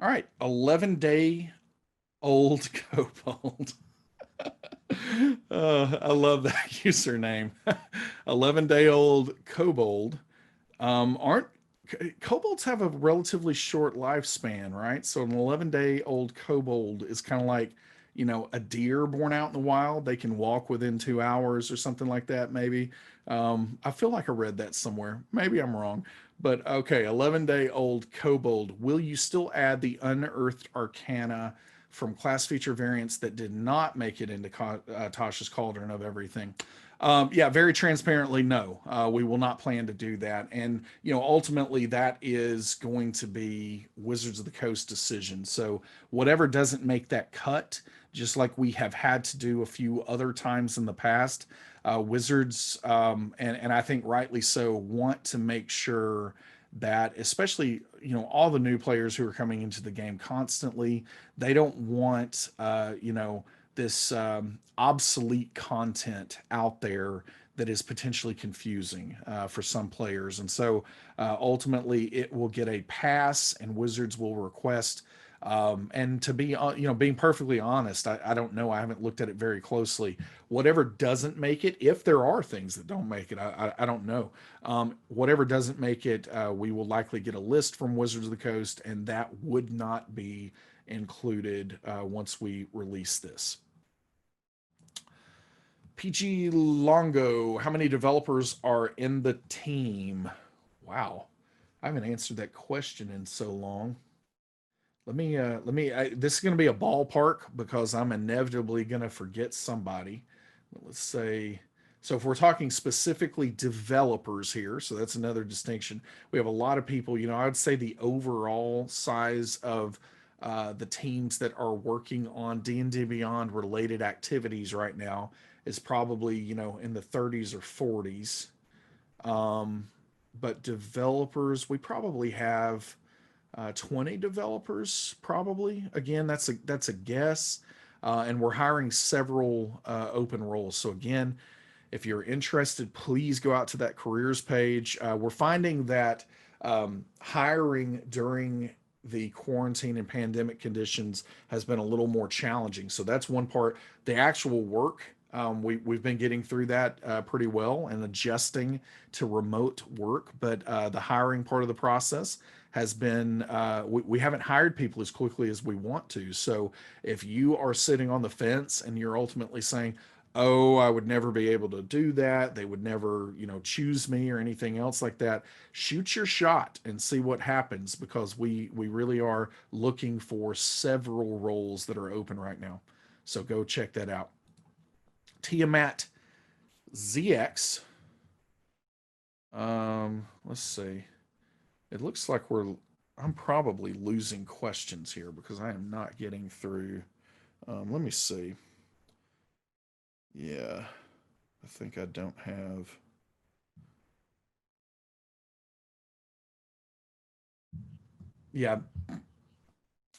All right, 11-day old kobold. I love that username. 11-day old kobold. Aren't kobolds have a relatively short lifespan, right? So an 11-day old kobold is kind of like, a deer born out in the wild. They can walk within 2 hours or something like that, maybe. I feel like I read that somewhere. Maybe I'm wrong. But okay, 11-day old kobold. Will you still add the unearthed arcana from class feature variants that did not make it into Tasha's Cauldron of Everything? Yeah, very transparently, no. We will not plan to do that. And, ultimately that is going to be Wizards of the Coast decision. So whatever doesn't make that cut, just like we have had to do a few other times in the past, Wizards, and I think rightly so, want to make sure that, especially, all the new players who are coming into the game constantly, they don't want, this obsolete content out there that is potentially confusing for some players. And so ultimately, it will get a pass, and Wizards will request. And to be, being perfectly honest, I don't know. I haven't looked at it very closely. Whatever doesn't make it, if there are things that don't make it, I don't know. Whatever doesn't make it, we will likely get a list from Wizards of the Coast, and that would not be included once we release this. PG Longo, how many developers are in the team? Wow, I haven't answered that question in so long. This is going to be a ballpark because I'm inevitably going to forget somebody. Let's say, so if we're talking specifically developers here, so that's another distinction. We have a lot of people, I would say the overall size of the teams that are working on D&D Beyond related activities right now is probably, in the 30s or 40s. But developers, we probably have 20 developers, probably. Again, that's a guess. And we're hiring several open roles. So again, if you're interested, please go out to that careers page. We're finding that hiring during the quarantine and pandemic conditions has been a little more challenging. So that's one part. The actual work, we've been getting through that pretty well and adjusting to remote work. But the hiring part of the process has been, we haven't hired people as quickly as we want to. So if you are sitting on the fence and you're ultimately saying, oh, I would never be able to do that, they would never, choose me or anything else like that, shoot your shot and see what happens, because we really are looking for several roles that are open right now. So go check that out. Tiamat ZX. Let's see. It looks like I'm probably losing questions here because I am not getting through. Let me see. Yeah, I think I don't have. Yeah,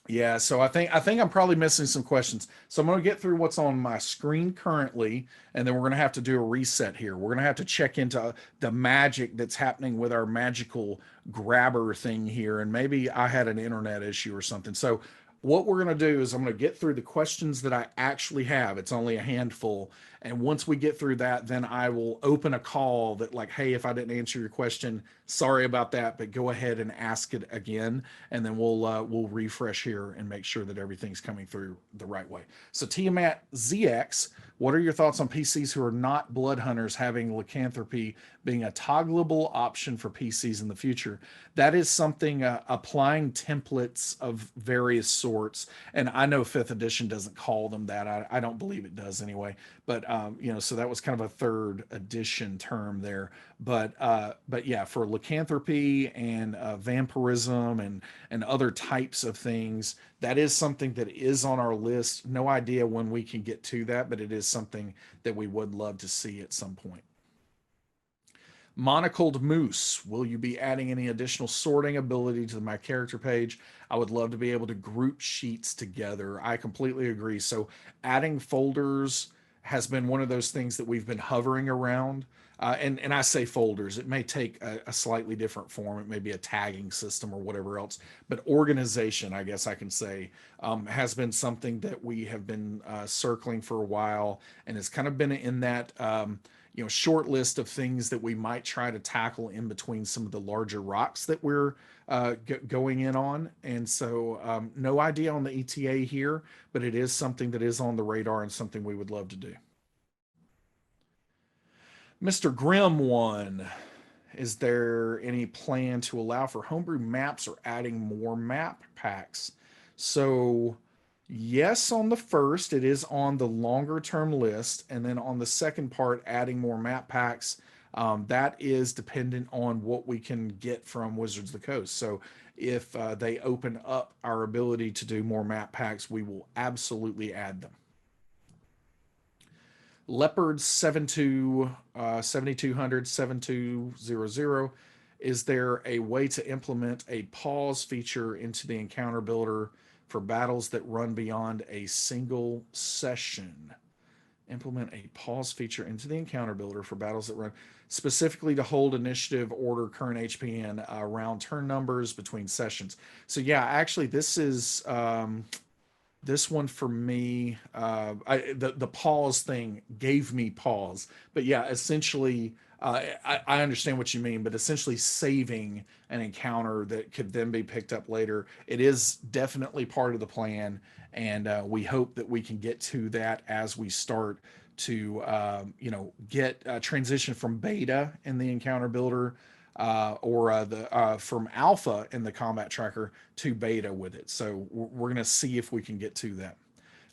yeah, so I think I'm probably missing some questions. So I'm going to get through what's on my screen currently, and then we're going to have to do a reset here. We're going to have to check into the magic that's happening with our magical grabber thing here, and maybe I had an internet issue or something. So what we're going to do is I'm going to get through the questions that I actually have. It's only a handful, and once we get through that, then I will open a call that, like, hey, if I didn't answer your question, sorry about that, but go ahead and ask it again, and then we'll refresh here and make sure that everything's coming through the right way. So Tiamat ZX, what are your thoughts on PCs who are not blood hunters having lycanthropy being a toggleable option for PCs in the future? That is something, applying templates of various sorts, and I know fifth edition doesn't call them that. I don't believe it does anyway. But so that was kind of a third edition term there. But yeah, for lycanthropy and vampirism and other types of things, that is something that is on our list. No idea when we can get to that, but it is something that we would love to see at some point. Monocled Moose, will you be adding any additional sorting ability to my character page? I would love to be able to group sheets together. I completely agree. So adding folders has been one of those things that we've been hovering around. And I say folders, it may take a slightly different form. It may be a tagging system or whatever else, but organization, I guess I can say, has been something that we have been circling for a while, and it's kind of been in that short list of things that we might try to tackle in between some of the larger rocks that we're going in on. And so no idea on the ETA here, but it is something that is on the radar and something we would love to do. Mr. Grimm one, is there any plan to allow for homebrew maps or adding more map packs? So, yes, on the first, it is on the longer term list. And then on the second part, adding more map packs, that is dependent on what we can get from Wizards of the Coast. So, if they open up our ability to do more map packs, we will absolutely add them. Leopard 7200 7200. Is there a way to implement a pause feature into the encounter builder for battles that run beyond a single session? Implement a pause feature into the encounter builder for battles that run specifically to hold initiative, order, current HP, and round turn numbers between sessions. So yeah, actually, this one for me, the pause thing gave me pause. But yeah, essentially, I understand what you mean, but essentially saving an encounter that could then be picked up later, it is definitely part of the plan. And we hope that we can get to that as we start to, get transition from beta in the encounter builder or the from alpha in the combat tracker to beta with it. So we're going to see if we can get to that.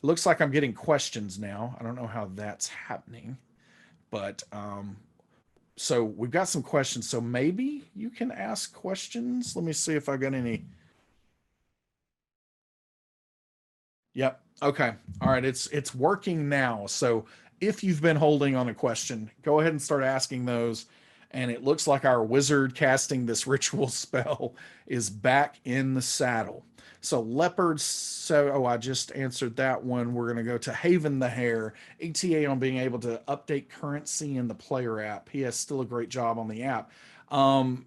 It looks like I'm getting questions now. I don't know how that's happening, but so we've got some questions. So maybe you can ask questions. Let me see if I got any. Yep. Okay. All right. It's working now. So if you've been holding on a question, go ahead and start asking those. And it looks like our wizard casting this ritual spell is back in the saddle. So leopards. So I just answered that one. We're gonna go to Haven the Hare. ETA on being able to update currency in the player app. He has still a great job on the app.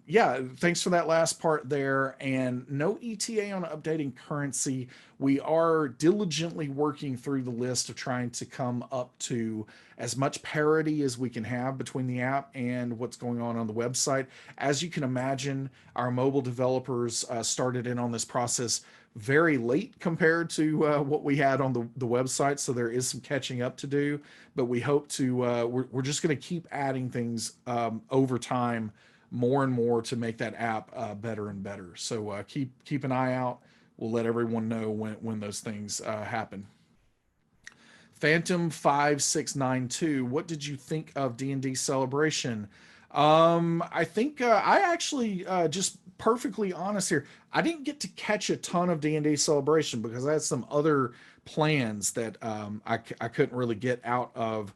Yeah, thanks for that last part there. And no ETA on updating currency. We are diligently working through the list of trying to come up to as much parity as we can have between the app and what's going on the website. As you can imagine, our mobile developers started in on this process very late compared to what we had on the website. So there is some catching up to do, but we hope to, we're just going to keep adding things over time more and more to make that app better and better. So keep an eye out. We'll let everyone know when those things happen. Phantom 5692. What did you think of D&D Celebration? I think I actually just perfectly honest here. I didn't get to catch a ton of D&D Celebration because I had some other plans that I couldn't really get out of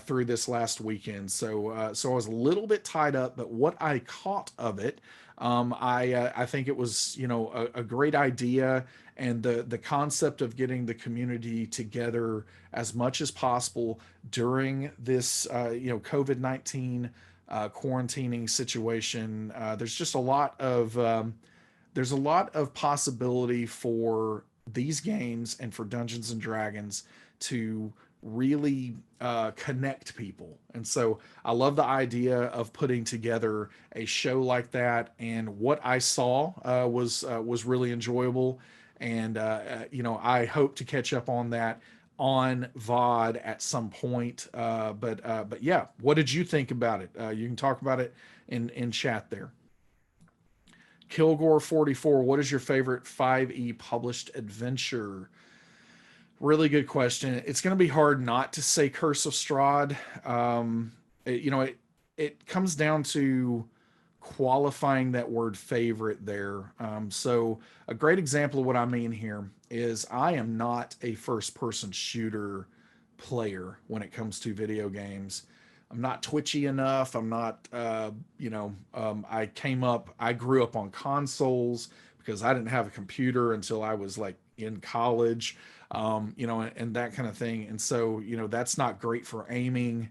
through this last weekend. So I was a little bit tied up, but what I caught of it, I think it was a great idea, and the concept of getting the community together as much as possible during this COVID-19 quarantining situation. There's a lot of possibility for these games and for Dungeons and Dragons to really connect people. And so I love the idea of putting together a show like that. And what I saw was really enjoyable. And I hope to catch up on that on VOD at some point. But yeah, what did you think about it? You can talk about it in chat there. Kilgore 44, what is your favorite 5e published adventure? Really good question. It's going to be hard not to say Curse of Strahd. It comes down to qualifying that word favorite there. So a great example of what I mean here is I am not a first person shooter player when it comes to video games. I'm not twitchy enough. I'm not, I grew up on consoles because I didn't have a computer until I was like in college, and that kind of thing. And so, that's not great for aiming.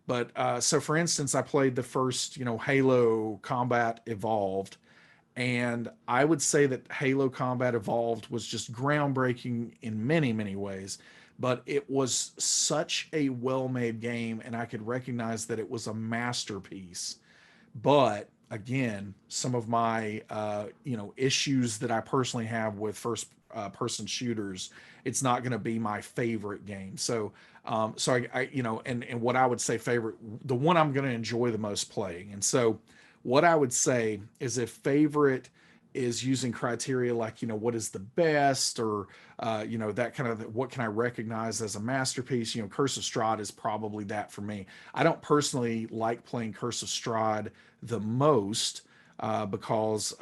But so for instance, I played the first, Halo Combat Evolved, and I would say that Halo Combat Evolved was just groundbreaking in many, many ways. But it was such a well made game, and I could recognize that it was a masterpiece. But again, some of my issues that I personally have with first person shooters, it's not going to be my favorite game. And what I would say favorite, the one I'm going to enjoy the most playing. And so what I would say is, if favorite is using criteria like, what is the best, or that kind of, what can I recognize as a masterpiece, Curse of Strahd is probably that for me. I don't personally like playing Curse of Strahd the most, because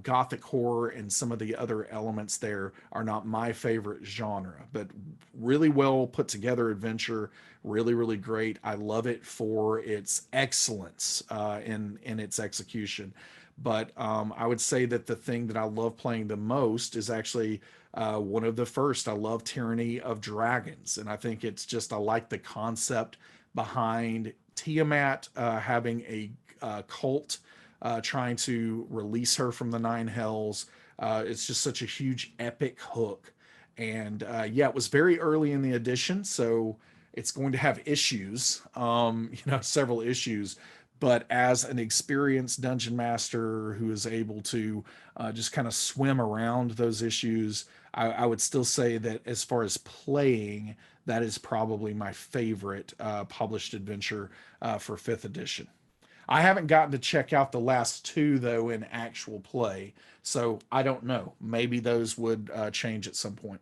gothic horror and some of the other elements there are not my favorite genre. But really well put together adventure, really, really great. I love it for its excellence in its execution. But I would say that the thing that I love playing the most is actually one of the first. I love Tyranny of Dragons, and I think it's just, I like the concept behind Tiamat having a cult trying to release her from the nine hells. It's just such a huge epic hook. And yeah, it was very early in the edition, so it's going to have issues, several issues. But as an experienced dungeon master who is able to just kind of swim around those issues, I would still say that as far as playing, that is probably my favorite published adventure for fifth edition. I haven't gotten to check out the last two though in actual play, so I don't know. Maybe those would change at some point.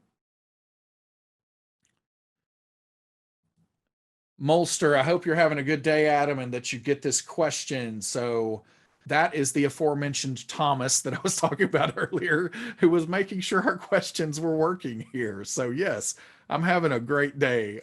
Molster, I hope you're having a good day, Adam, and that you get this question. So that is the aforementioned Thomas that I was talking about earlier, who was making sure our questions were working here. So yes, I'm having a great day,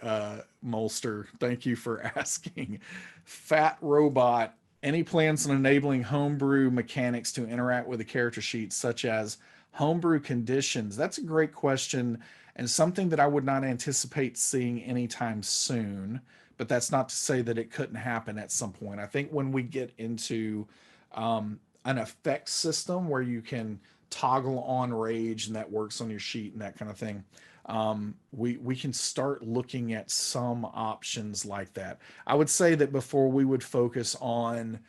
Molster. Thank you for asking. Fat Robot, any plans on enabling homebrew mechanics to interact with the character sheet, such as homebrew conditions? That's a great question, and something that I would not anticipate seeing anytime soon. But that's not to say that it couldn't happen at some point. I think when we get into an effects system where you can toggle on rage and that works on your sheet and that kind of thing, we can start looking at some options like that. I would say that before we would focus on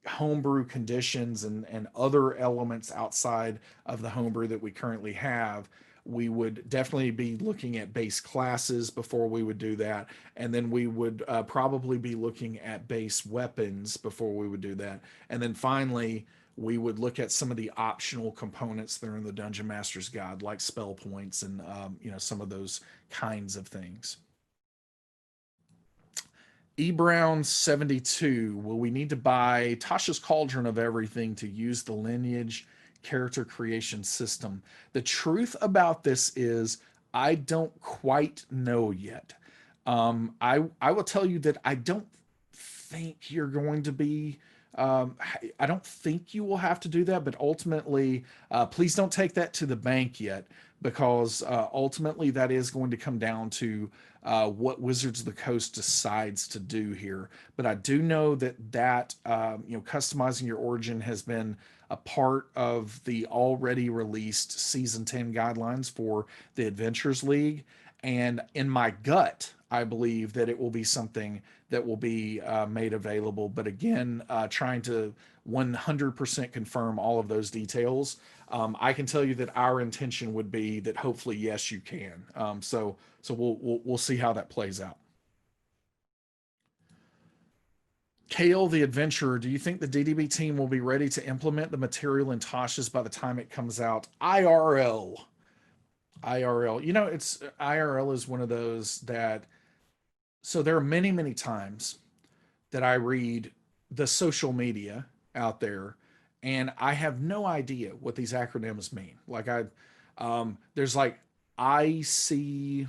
homebrew conditions and other elements outside of the homebrew that we currently have, we would definitely be looking at base classes before we would do that. And then we would probably be looking at base weapons before we would do that. And then finally, we would look at some of the optional components that are in the Dungeon Master's Guide, like spell points and some of those kinds of things. E Brown 72. Will we need to buy Tasha's Cauldron of Everything to use the lineage character creation system? The truth about this is, I don't quite know yet. I will tell you that I don't think you're going to be. I don't think you will have to do that, but ultimately, please don't take that to the bank yet, because ultimately that is going to come down to what Wizards of the Coast decides to do here. But I do know that customizing your origin has been a part of the already released season 10 guidelines for the Adventures League. And in my gut, I believe that it will be something that will be made available. But again, trying to 100% confirm all of those details. I can tell you that our intention would be that hopefully, yes, you can. So we'll see how that plays out. Kale the Adventurer, do you think the DDB team will be ready to implement the material in Tasha's by the time it comes out? IRL. IRL. It's IRL is one of those that, so there are many, many times that I read the social media out there, and I have no idea what these acronyms mean. There's like ICYMI,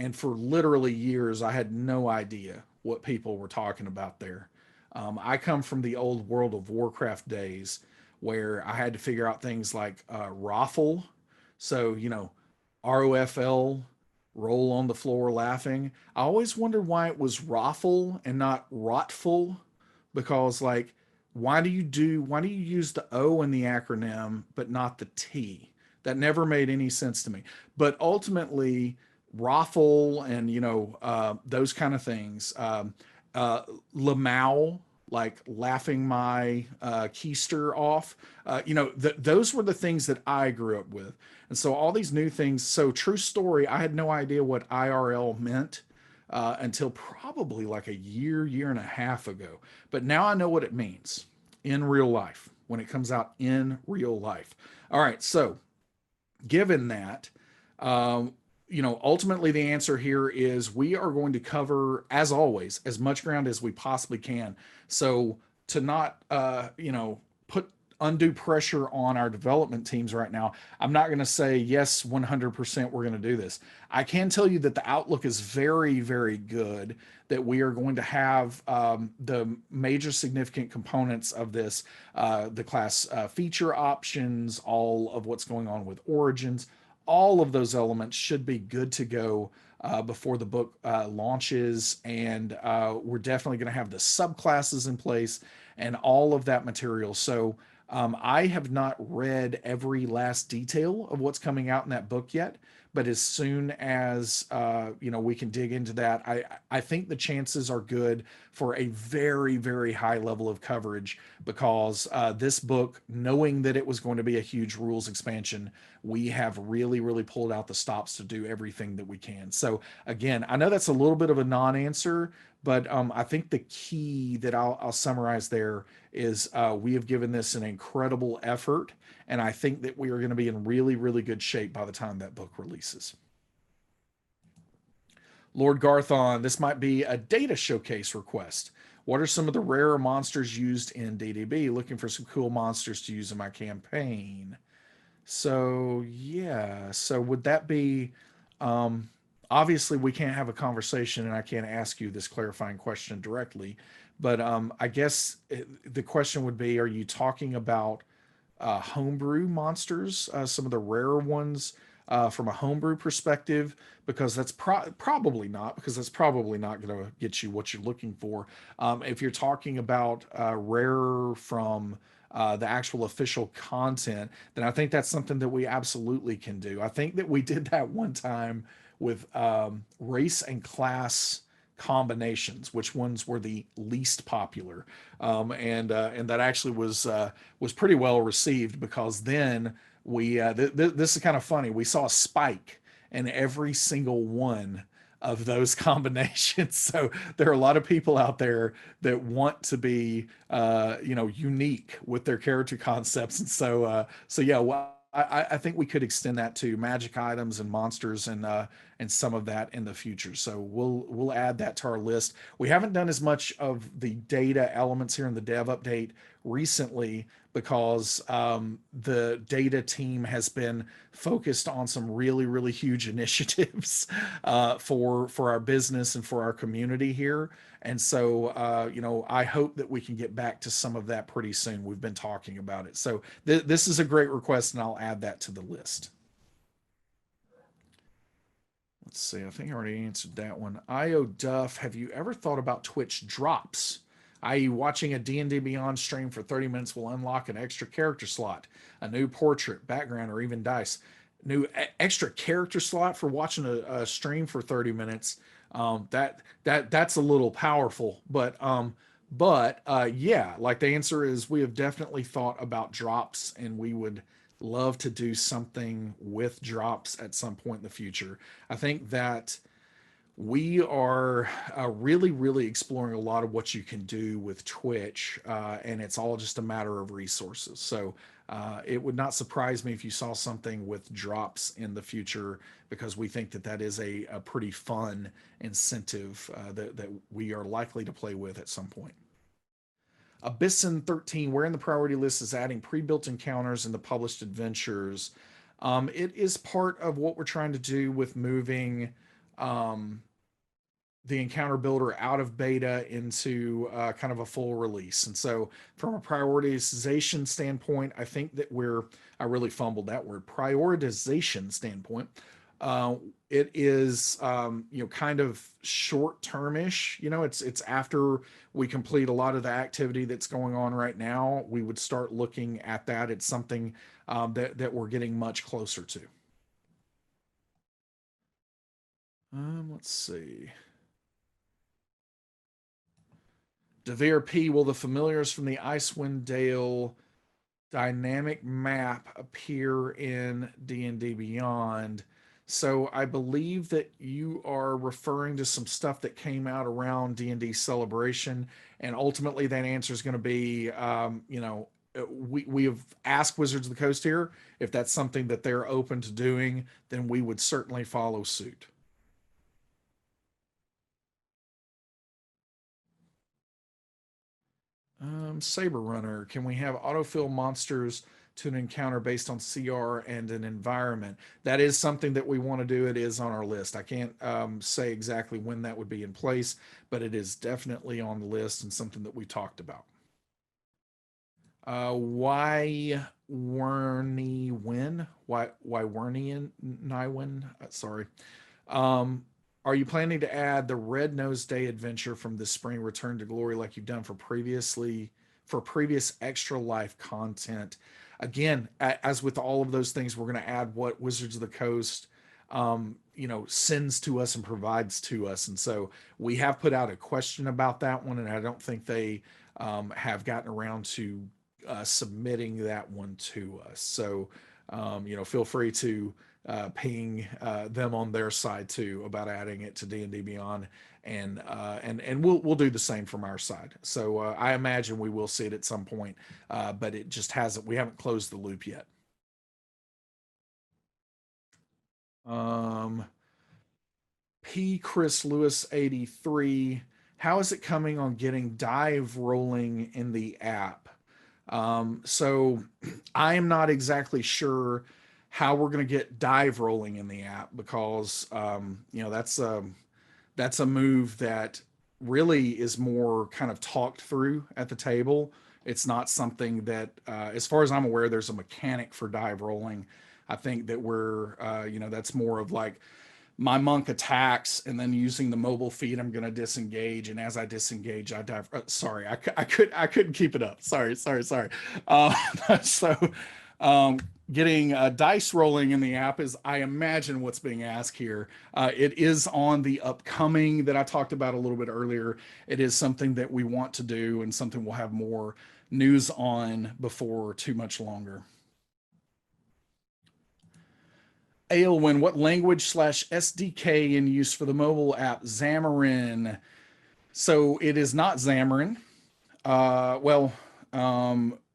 and for literally years, I had no idea what people were talking about there. I come from the old World of Warcraft days where I had to figure out things like Roffle. So, ROFL, roll on the floor laughing. I always wondered why it was Raffle and not Rotful, because like why do you use the O in the acronym but not the T? That never made any sense to me. But ultimately, Raffle and those kind of things. Uh, Lamau, like laughing my keister off. Those were the things that I grew up with. And so all these new things. So true story, I had no idea what IRL meant until probably like a year and a half ago. But now I know what it means in real life when it comes out in real life. All right. So given that, um, ultimately the answer here is we are going to cover, as always, as much ground as we possibly can. So to not, put undue pressure on our development teams right now, I'm not going to say yes, 100% we're going to do this. I can tell you that the outlook is very, very good, that we are going to have the major significant components of this, the class feature options, all of what's going on with origins, all of those elements should be good to go before the book launches. And we're definitely going to have the subclasses in place and all of that material. So I have not read every last detail of what's coming out in that book yet, but as soon as we can dig into that, I think the chances are good for a very, very high level of coverage, because this book, knowing that it was going to be a huge rules expansion, we have really, really pulled out the stops to do everything that we can. So again, I know that's a little bit of a non-answer, but I think the key that I'll summarize there is we have given this an incredible effort, and I think that we are going to be in really, really good shape by the time that book releases. Lord Garthon, this might be a data showcase request. What are some of the rarer monsters used in DDB? Looking for some cool monsters to use in my campaign. So yeah, so would that be um obviously we can't have a conversation and I can't ask you this clarifying question directly, but I guess the question would be, are you talking about homebrew monsters, some of the rarer ones from a homebrew perspective? Because that's probably not, because that's probably not going to get you what you're looking for. If you're talking about rarer from the actual official content, then I think that's something that we absolutely can do. I think that we did that one time with race and class combinations, which ones were the least popular, and that actually was pretty well received, because then this is kind of funny. We saw a spike in every single one of those combinations. So there are a lot of people out there that want to be unique with their character concepts, and so yeah. Well, I think we could extend that to magic items and monsters and some of that in the future. So we'll add that to our list. We haven't done as much of the data elements here in the dev update recently, because the data team has been focused on some really, really huge initiatives for our business and for our community here. And so I hope that we can get back to some of that pretty soon. We've been talking about it. So this is a great request, and I'll add that to the list. Let's see. I think I already answered that one. IO Duff, have you ever thought about Twitch drops? I.e., watching a D&D Beyond stream for 30 minutes will unlock an extra character slot, a new portrait, background, or even dice. New extra character slot for watching a stream for 30 minutes. That's a little powerful, but yeah, like the answer is we have definitely thought about drops, and we would love to do something with drops at some point in the future. I think that we are really, really exploring a lot of what you can do with Twitch, and it's all just a matter of resources. So it would not surprise me if you saw something with drops in the future, because we think that that is a pretty fun incentive that we are likely to play with at some point. Abyssin 13, where in the priority list is adding pre-built encounters in the published adventures? It is part of what we're trying to do with moving um, the encounter builder out of beta into kind of a full release. And so from a prioritization standpoint, I think that I really fumbled that word, prioritization standpoint, Uh, it is, kind of short termish. It's after we complete a lot of the activity that's going on right now. We would start looking at that. It's something that we're getting much closer to. Let's see. Devere P. Will the familiars from the Icewind Dale dynamic map appear in D&D Beyond? So I believe that you are referring to some stuff that came out around D&D Celebration, and ultimately that answer is going to be, we have asked Wizards of the Coast here if that's something that they're open to doing, then we would certainly follow suit. Saber Runner. Can we have autofill monsters to an encounter based on CR and an environment? That is something that we want to do. It is on our list. I can't say exactly when that would be in place, but it is definitely on the list and something that we talked about. Why Werny win? Why Werny and Nywin? Sorry. Um, are you planning to add the Red Nose Day adventure from the spring Return to Glory like you've done for previous extra life content? Again, as with all of those things, we're going to add what Wizards of the Coast, sends to us and provides to us. And so we have put out a question about that one, and I don't think they have gotten around to submitting that one to us. So, feel free to ping them on their side too about adding it to D&D Beyond, and we'll do the same from our side. So I imagine we will see it at some point, but it just hasn't. We haven't closed the loop yet. Um, P. Chris Lewis 83. How is it coming on getting dive rolling in the app? So I am not exactly sure how we're going to get dive rolling in the app because that's a move that really is more kind of talked through at the table. It's not something that, as far as I'm aware, there's a mechanic for dive rolling. I think that that's more of like my monk attacks and then using the mobile feat I'm going to disengage, and as I disengage I dive. Sorry, I couldn't keep it up. Sorry. uh, so um, getting dice rolling in the app is, I imagine, what's being asked here. It is on the upcoming that I talked about a little bit earlier. It is something that we want to do and something we'll have more news on before too much longer. Ailwin, what language slash SDK in use for the mobile app? Xamarin. So it is not Xamarin. Well,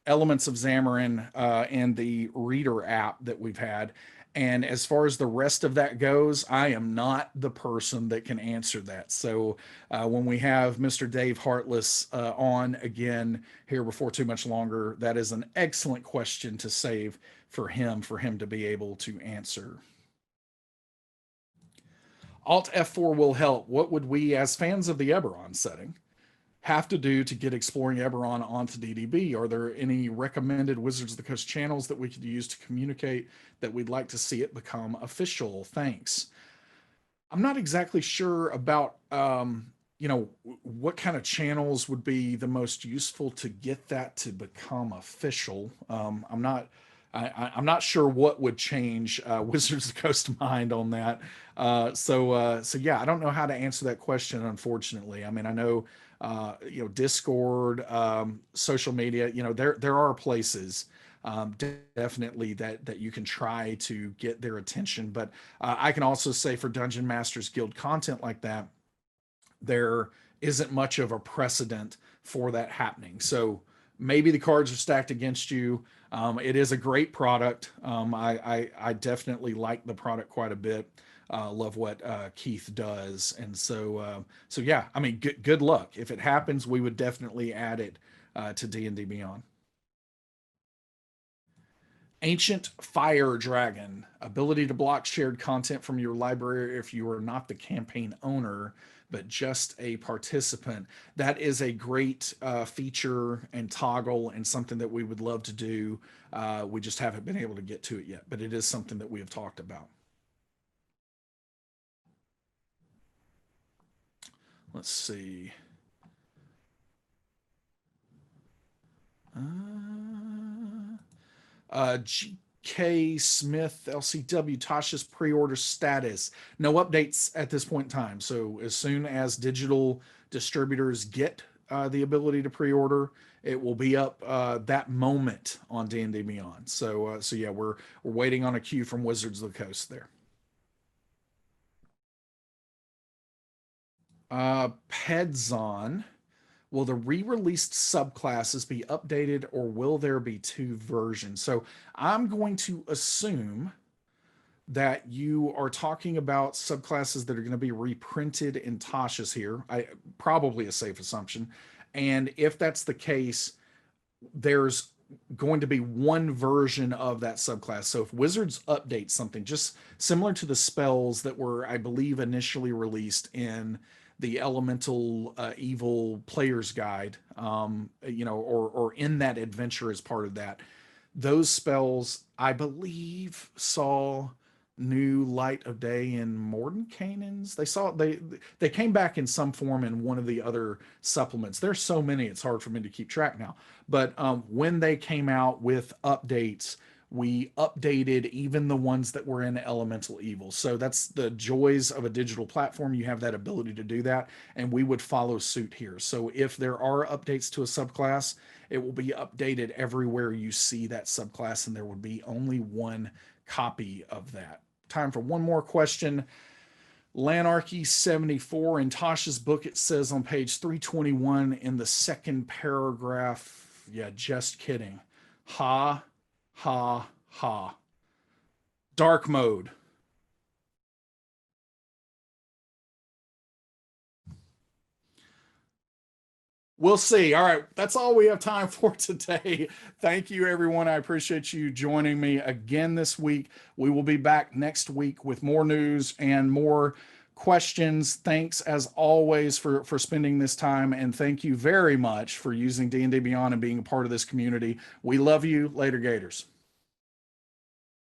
elements of Xamarin and the Reader app that we've had. And as far as the rest of that goes, I am not the person that can answer that. So when we have Mr. Dave Hartless on again here before too much longer, that is an excellent question to save for him to be able to answer. Alt F4 will help. What would we, as fans of the Eberron setting, have to do to get Exploring Eberron onto DDB? Are there any recommended Wizards of the Coast channels that we could use to communicate that we'd like to see it become official? Thanks. I'm not exactly sure about what kind of channels would be the most useful to get that to become official. I'm not sure what would change Wizards of the Coast mind on that. So yeah, I don't know how to answer that question. Unfortunately, I mean, I know Discord, social media. There are places definitely that you can try to get their attention. But I can also say for Dungeon Masters Guild content like that, there isn't much of a precedent for that happening. So maybe the cards are stacked against you. It is a great product. I definitely like the product quite a bit. Love what Keith does, and so yeah. I mean, good luck. If it happens, we would definitely add it to D&D Beyond. Ancient Fire Dragon, ability to block shared content from your library if you are not the campaign owner, but just a participant. That is a great feature and toggle, and something that we would love to do. We just haven't been able to get to it yet, but it is something that we have talked about. Let's see. GK Smith LCW Tasha's pre-order status. No updates at this point in time. So as soon as digital distributors get the ability to pre-order, it will be up that moment on D&D Beyond. So yeah, we're waiting on a cue from Wizards of the Coast there. Pedzon. Will the re-released subclasses be updated, or will there be two versions? So I'm going to assume that you are talking about subclasses that are going to be reprinted in Tasha's here. Probably a safe assumption. And if that's the case, there's going to be one version of that subclass. So if Wizards updates something, just similar to the spells that were, I believe, initially released in the Elemental Evil Player's Guide, or in that adventure as part of that, those spells, I believe, saw new light of day in Mordenkainen's. They came back in some form in one of the other supplements. There's so many, it's hard for me to keep track now. But when they came out with updates, we updated even the ones that were in Elemental Evil. So that's the joys of a digital platform. You have that ability to do that, and we would follow suit here. So if there are updates to a subclass, it will be updated everywhere you see that subclass, and there would be only one copy of that. Time for one more question. Lanarchy 74, in Tasha's book, it says on page 321 in the second paragraph, yeah, just kidding. Ha, ha, ha. Dark mode. We'll see. All right. That's all we have time for today. Thank you, everyone. I appreciate you joining me again this week. We will be back next week with more news and more questions. Thanks, as always, for spending this time. And thank you very much for using D&D Beyond and being a part of this community. We love you. Later, Gators.